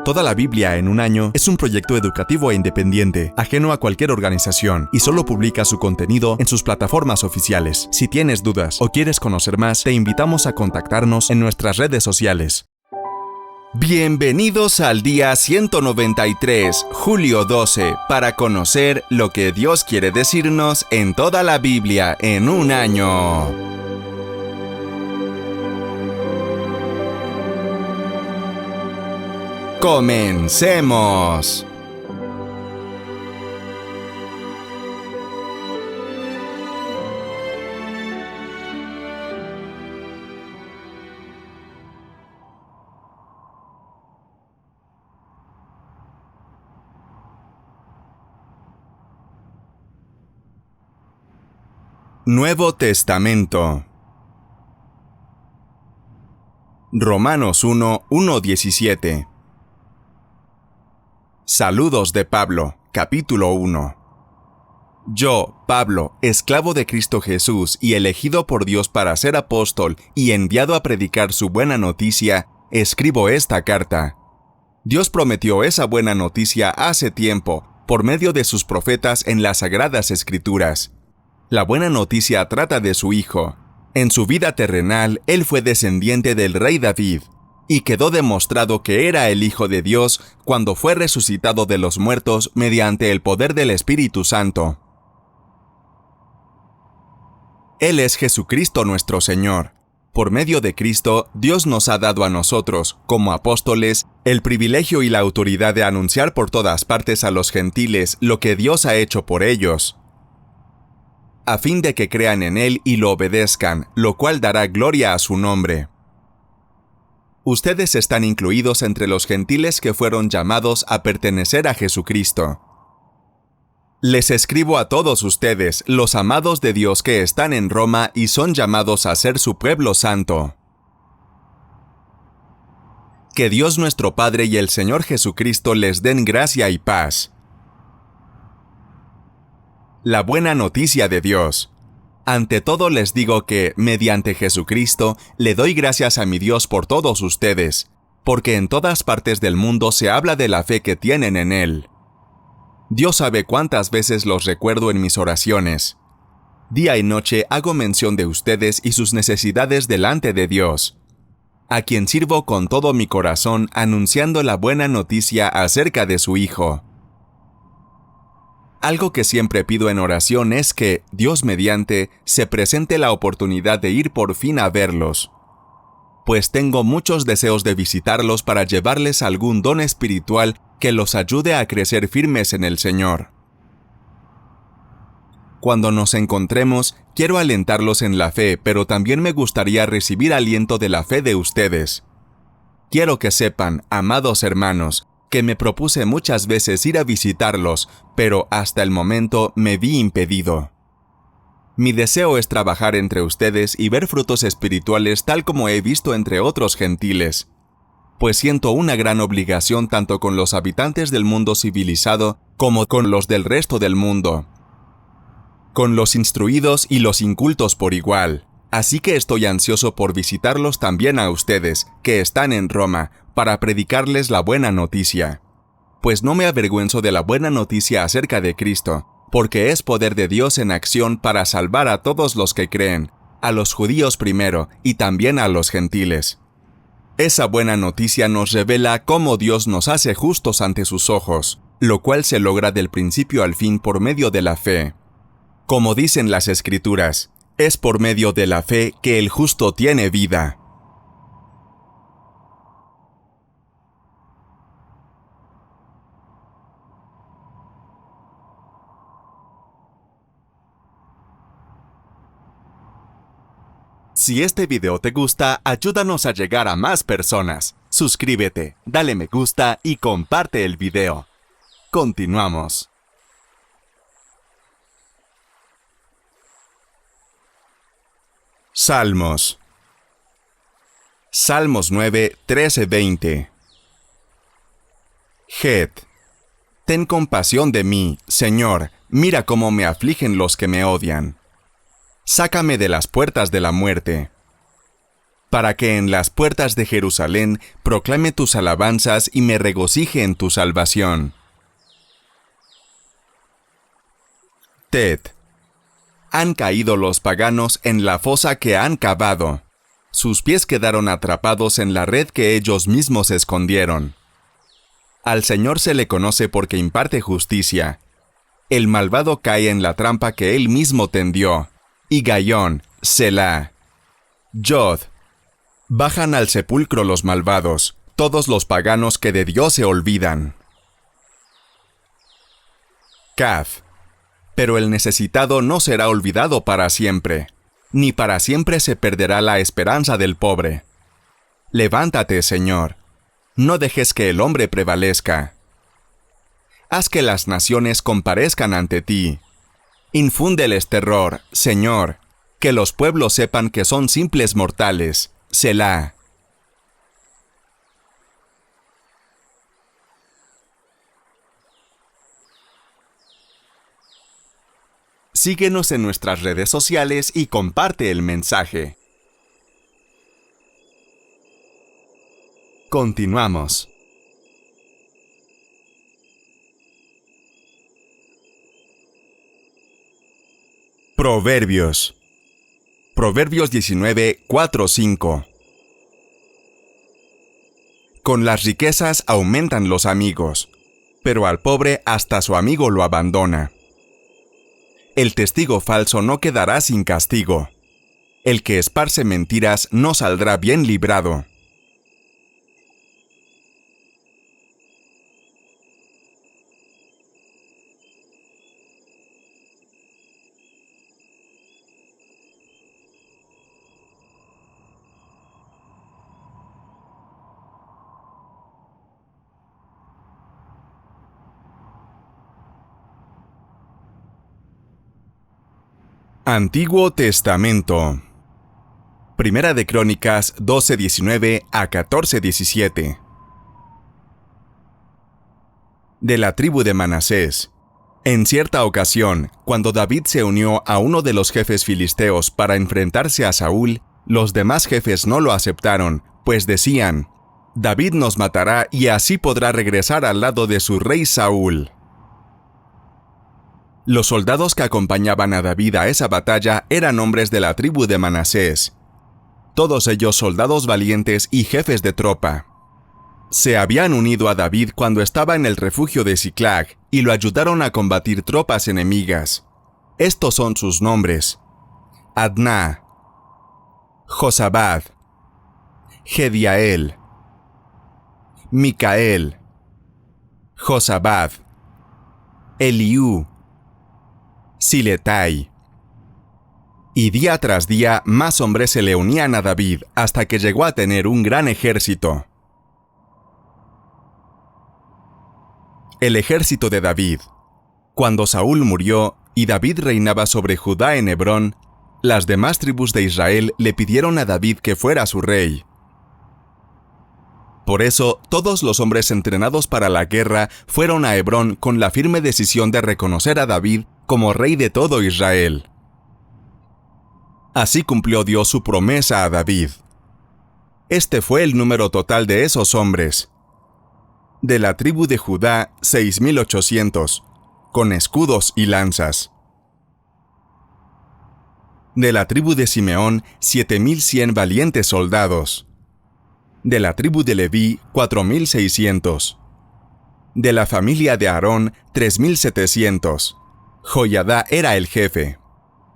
Toda la Biblia en un año es un proyecto educativo e independiente, ajeno a cualquier organización, y solo publica su contenido en sus plataformas oficiales. Si tienes dudas o quieres conocer más, te invitamos a contactarnos en nuestras redes sociales. Bienvenidos al día 193, julio 12, para conocer lo que Dios quiere decirnos en toda la Biblia en un año. ¡Comencemos! Nuevo Testamento. Romanos 1:17. Saludos de Pablo, capítulo 1. Yo, Pablo, esclavo de Cristo Jesús y elegido por Dios para ser apóstol y enviado a predicar su buena noticia, escribo esta carta. Dios prometió esa buena noticia hace tiempo, por medio de sus profetas en las Sagradas Escrituras. La buena noticia trata de su Hijo. En su vida terrenal, él fue descendiente del rey David, y quedó demostrado que era el Hijo de Dios cuando fue resucitado de los muertos mediante el poder del Espíritu Santo. Él es Jesucristo nuestro Señor. Por medio de Cristo, Dios nos ha dado a nosotros, como apóstoles, el privilegio y la autoridad de anunciar por todas partes a los gentiles lo que Dios ha hecho por ellos, a fin de que crean en Él y lo obedezcan, lo cual dará gloria a su nombre. Ustedes están incluidos entre los gentiles que fueron llamados a pertenecer a Jesucristo. Les escribo a todos ustedes, los amados de Dios que están en Roma y son llamados a ser su pueblo santo. Que Dios nuestro Padre y el Señor Jesucristo les den gracia y paz. La buena noticia de Dios. Ante todo les digo que, mediante Jesucristo, le doy gracias a mi Dios por todos ustedes, porque en todas partes del mundo se habla de la fe que tienen en Él. Dios sabe cuántas veces los recuerdo en mis oraciones. Día y noche hago mención de ustedes y sus necesidades delante de Dios, a quien sirvo con todo mi corazón anunciando la buena noticia acerca de su Hijo. Algo que siempre pido en oración es que, Dios mediante, se presente la oportunidad de ir por fin a verlos, pues tengo muchos deseos de visitarlos para llevarles algún don espiritual que los ayude a crecer firmes en el Señor. Cuando nos encontremos, quiero alentarlos en la fe, pero también me gustaría recibir aliento de la fe de ustedes. Quiero que sepan, amados hermanos, que me propuse muchas veces ir a visitarlos, pero hasta el momento me vi impedido. Mi deseo es trabajar entre ustedes y ver frutos espirituales tal como he visto entre otros gentiles, pues siento una gran obligación tanto con los habitantes del mundo civilizado como con los del resto del mundo, con los instruidos y los incultos por igual. Así que estoy ansioso por visitarlos también a ustedes, que están en Roma, para predicarles la buena noticia. Pues no me avergüenzo de la buena noticia acerca de Cristo, porque es poder de Dios en acción para salvar a todos los que creen, a los judíos primero y también a los gentiles. Esa buena noticia nos revela cómo Dios nos hace justos ante sus ojos, lo cual se logra del principio al fin por medio de la fe. Como dicen las Escrituras, es por medio de la fe que el justo tiene vida. Si este video te gusta, ayúdanos a llegar a más personas. Suscríbete, dale me gusta y comparte el video. Continuamos. Salmos. Salmos 9, 13-20. Ten compasión de mí, Señor, mira cómo me afligen los que me odian. Sácame de las puertas de la muerte. para que en las puertas de Jerusalén proclame tus alabanzas y me regocije en tu salvación. Tet. Han caído los paganos en la fosa que han cavado. Sus pies quedaron atrapados en la red que ellos mismos escondieron. Al Señor se le conoce porque imparte justicia. El malvado cae en la trampa que él mismo tendió. Y Gayón, Selah. Yod. Bajan al sepulcro los malvados, todos los paganos que de Dios se olvidan. Kaf. Pero el necesitado no será olvidado para siempre, ni para siempre se perderá la esperanza del pobre. Levántate, Señor. No dejes que el hombre prevalezca. Haz que las naciones comparezcan ante ti. Infúndeles terror, Señor, que los pueblos sepan que son simples mortales. Selah. Síguenos en nuestras redes sociales y comparte el mensaje. Continuamos. Proverbios. Proverbios 19, 4, 5. Con las riquezas aumentan los amigos, pero al pobre hasta su amigo lo abandona. El testigo falso no quedará sin castigo. El que esparce mentiras no saldrá bien librado. Antiguo Testamento. Primera de Crónicas 12:19 a 14:17. De la tribu de Manasés. En cierta ocasión, cuando David se unió a uno de los jefes filisteos para enfrentarse a Saúl, los demás jefes no lo aceptaron, pues decían: David nos matará y así podrá regresar al lado de su rey Saúl. Los soldados que acompañaban a David a esa batalla eran hombres de la tribu de Manasés. Todos ellos soldados valientes y jefes de tropa. Se habían unido a David cuando estaba en el refugio de Siclag y lo ayudaron a combatir tropas enemigas. Estos son sus nombres: Adná, Josabad, Gediael, Micael, Josabad, Eliú, Siletai. Y día tras día más hombres se le unían a David hasta que llegó a tener un gran ejército. El ejército de David. Cuando Saúl murió y David reinaba sobre Judá en Hebrón, las demás tribus de Israel le pidieron a David que fuera su rey. Por eso, todos los hombres entrenados para la guerra fueron a Hebrón con la firme decisión de reconocer a David como rey de todo Israel. Así cumplió Dios su promesa a David. Este fue el número total de esos hombres. De la tribu de Judá, 6,800, con escudos y lanzas. De la tribu de Simeón, 7,100 valientes soldados. De la tribu de Leví, 4,600. De la familia de Aarón, 3,700. Joiadá era el jefe.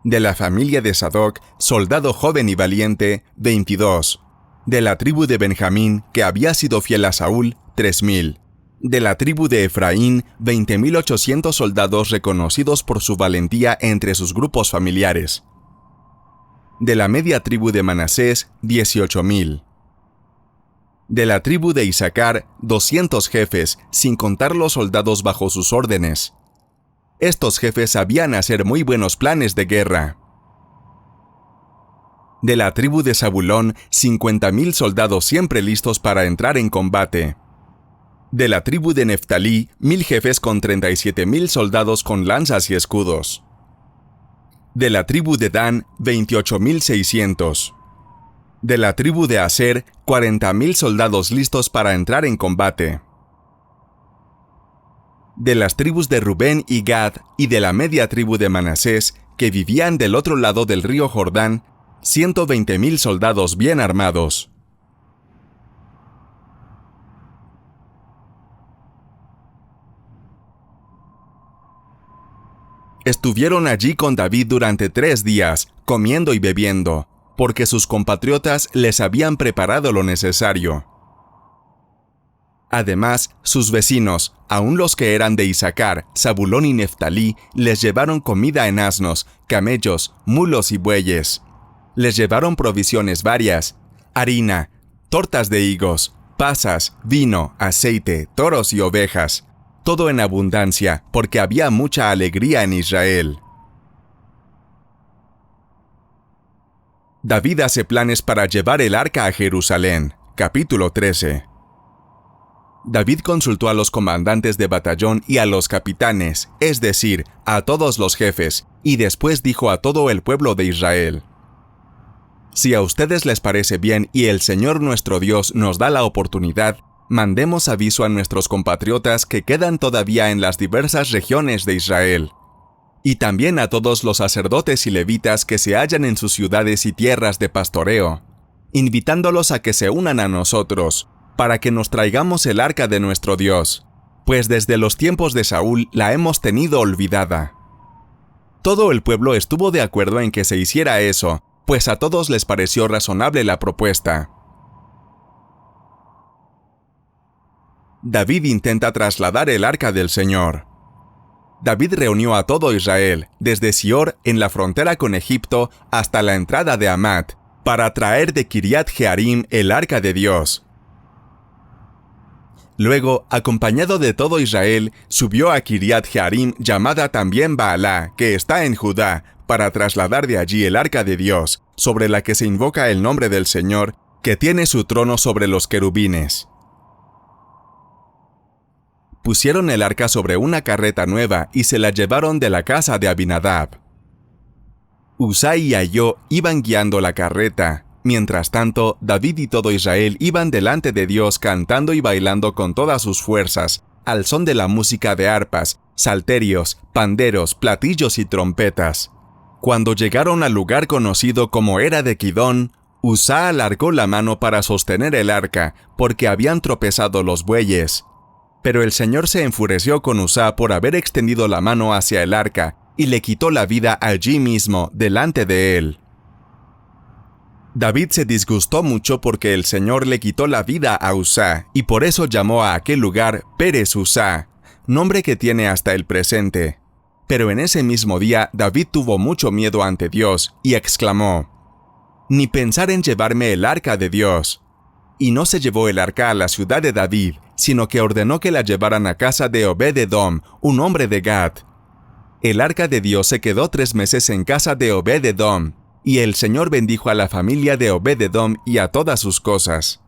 De la familia de Sadoc, soldado joven y valiente, 22. De la tribu de Benjamín, que había sido fiel a Saúl, 3,000. De la tribu de Efraín, 20,800 soldados reconocidos por su valentía entre sus grupos familiares. De la media tribu de Manasés, 18,000. De la tribu de Isaacar, 200 jefes, sin contar los soldados bajo sus órdenes. Estos jefes sabían hacer muy buenos planes de guerra. De la tribu de Zabulón, 50,000 soldados siempre listos para entrar en combate. De la tribu de Neftalí, 1,000 jefes con 37,000 soldados con lanzas y escudos. De la tribu de Dan, 28,600. De la tribu de Aser, 40,000 soldados listos para entrar en combate. De las tribus de Rubén y Gad y de la media tribu de Manasés, que vivían del otro lado del río Jordán, 120,000 soldados bien armados. Estuvieron allí con David durante 3 días, comiendo y bebiendo, porque sus compatriotas les habían preparado lo necesario. Además, sus vecinos, aun los que eran de Isaacar, Zabulón y Neftalí, les llevaron comida en asnos, camellos, mulos y bueyes. Les llevaron provisiones varias: harina, tortas de higos, pasas, vino, aceite, toros y ovejas. Todo en abundancia, porque había mucha alegría en Israel. David hace planes para llevar el arca a Jerusalén. Capítulo 13. David consultó a los comandantes de batallón y a los capitanes, es decir, a todos los jefes, y después dijo a todo el pueblo de Israel: Si a ustedes les parece bien y el Señor nuestro Dios nos da la oportunidad, mandemos aviso a nuestros compatriotas que quedan todavía en las diversas regiones de Israel, y también a todos los sacerdotes y levitas que se hallan en sus ciudades y tierras de pastoreo, invitándolos a que se unan a nosotros, para que nos traigamos el arca de nuestro Dios, pues desde los tiempos de Saúl la hemos tenido olvidada. Todo el pueblo estuvo de acuerdo en que se hiciera eso, pues a todos les pareció razonable la propuesta. David intenta trasladar el arca del Señor. David reunió a todo Israel, desde Sior en la frontera con Egipto hasta la entrada de Hamat, para traer de Kiriat Jearim el arca de Dios. Luego, acompañado de todo Israel, subió a Kiriat Jearim, llamada también Baalá, que está en Judá, para trasladar de allí el arca de Dios, sobre la que se invoca el nombre del Señor, que tiene su trono sobre los querubines. Pusieron el arca sobre una carreta nueva y se la llevaron de la casa de Abinadab. Usai y Ahio iban guiando la carreta. Mientras tanto, David y todo Israel iban delante de Dios cantando y bailando con todas sus fuerzas, al son de la música de arpas, salterios, panderos, platillos y trompetas. Cuando llegaron al lugar conocido como Era de Kidón, Uzá alargó la mano para sostener el arca, porque habían tropezado los bueyes. Pero el Señor se enfureció con Uzá por haber extendido la mano hacia el arca, y le quitó la vida allí mismo, delante de él. David se disgustó mucho porque el Señor le quitó la vida a Uzá, y por eso llamó a aquel lugar Pérez Uzá, nombre que tiene hasta el presente. Pero en ese mismo día David tuvo mucho miedo ante Dios, y exclamó: «Ni pensar en llevarme el arca de Dios». Y no se llevó el arca a la ciudad de David, sino que ordenó que la llevaran a casa de Obed-edom, un hombre de Gad. El arca de Dios se quedó 3 meses en casa de Obed-edom, y el Señor bendijo a la familia de Obed-edom y a todas sus cosas.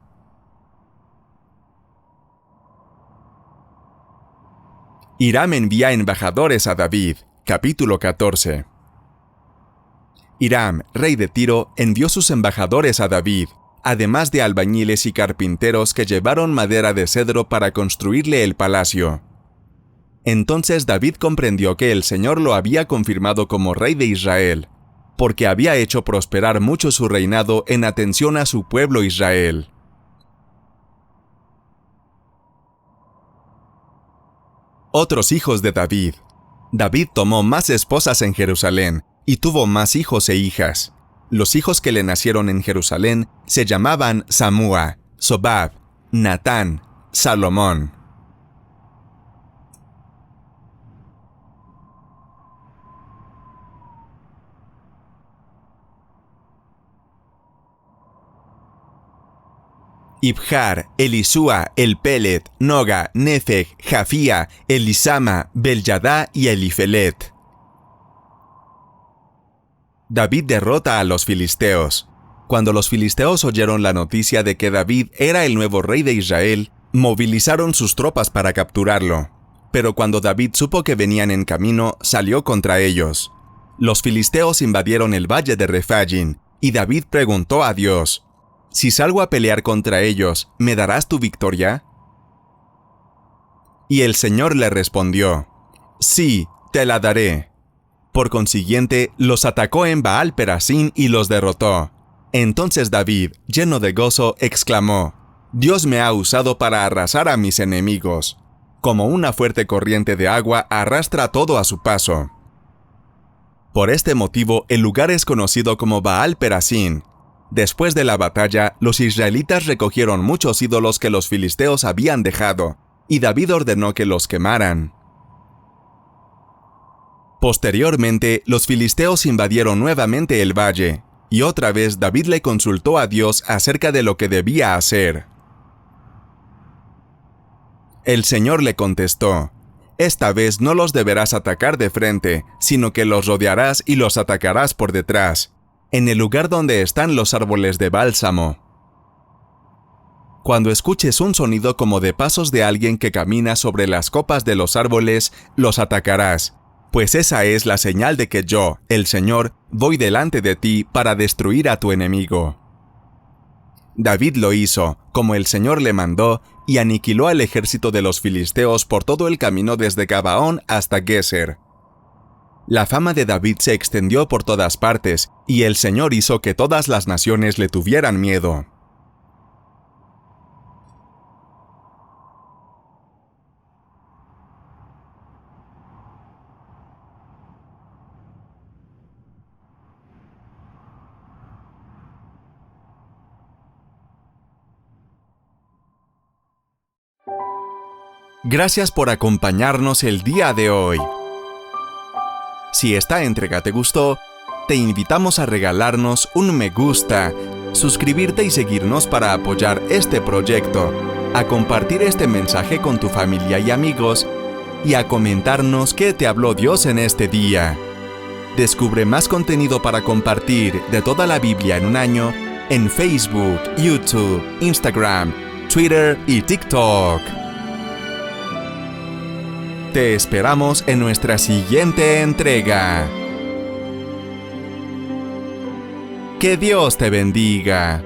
Hiram envía embajadores a David. Capítulo 14. Hiram, rey de Tiro, envió sus embajadores a David, además de albañiles y carpinteros que llevaron madera de cedro para construirle el palacio. Entonces David comprendió que el Señor lo había confirmado como rey de Israel, porque había hecho prosperar mucho su reinado en atención a su pueblo Israel. Otros hijos de David. David tomó más esposas en Jerusalén, y tuvo más hijos e hijas. Los hijos que le nacieron en Jerusalén se llamaban Samúa, Sobab, Natán, Salomón. Ibjar, Elisúa, Elpelet, Noga, Nefeg, Jafía, Elisama, Beljadá y Elifelet. David derrota a los filisteos. Cuando los filisteos oyeron la noticia de que David era el nuevo rey de Israel, movilizaron sus tropas para capturarlo. Pero cuando David supo que venían en camino, salió contra ellos. Los filisteos invadieron el valle de Refayim, y David preguntó a Dios: Si salgo a pelear contra ellos, ¿me darás tu victoria? Y el Señor le respondió: Sí, te la daré. Por consiguiente, los atacó en Baal Perasín y los derrotó. Entonces David, lleno de gozo, exclamó: Dios me ha usado para arrasar a mis enemigos. Como una fuerte corriente de agua arrastra todo a su paso. Por este motivo, el lugar es conocido como Baal Perasín. Después de la batalla, los israelitas recogieron muchos ídolos que los filisteos habían dejado, y David ordenó que los quemaran. Posteriormente, los filisteos invadieron nuevamente el valle, y otra vez David le consultó a Dios acerca de lo que debía hacer. El Señor le contestó: Esta vez no los deberás atacar de frente, sino que los rodearás y los atacarás por detrás, en el lugar donde están los árboles de bálsamo. Cuando escuches un sonido como de pasos de alguien que camina sobre las copas de los árboles, los atacarás, pues esa es la señal de que yo, el Señor, voy delante de ti para destruir a tu enemigo. David lo hizo, como el Señor le mandó, y aniquiló al ejército de los filisteos por todo el camino desde Gabaón hasta Geser. La fama de David se extendió por todas partes, y el Señor hizo que todas las naciones le tuvieran miedo. Gracias por acompañarnos el día de hoy. Si esta entrega te gustó, te invitamos a regalarnos un me gusta, suscribirte y seguirnos para apoyar este proyecto, a compartir este mensaje con tu familia y amigos, y a comentarnos qué te habló Dios en este día. Descubre más contenido para compartir de toda la Biblia en un año en Facebook, YouTube, Instagram, Twitter y TikTok. Te esperamos en nuestra siguiente entrega. Que Dios te bendiga.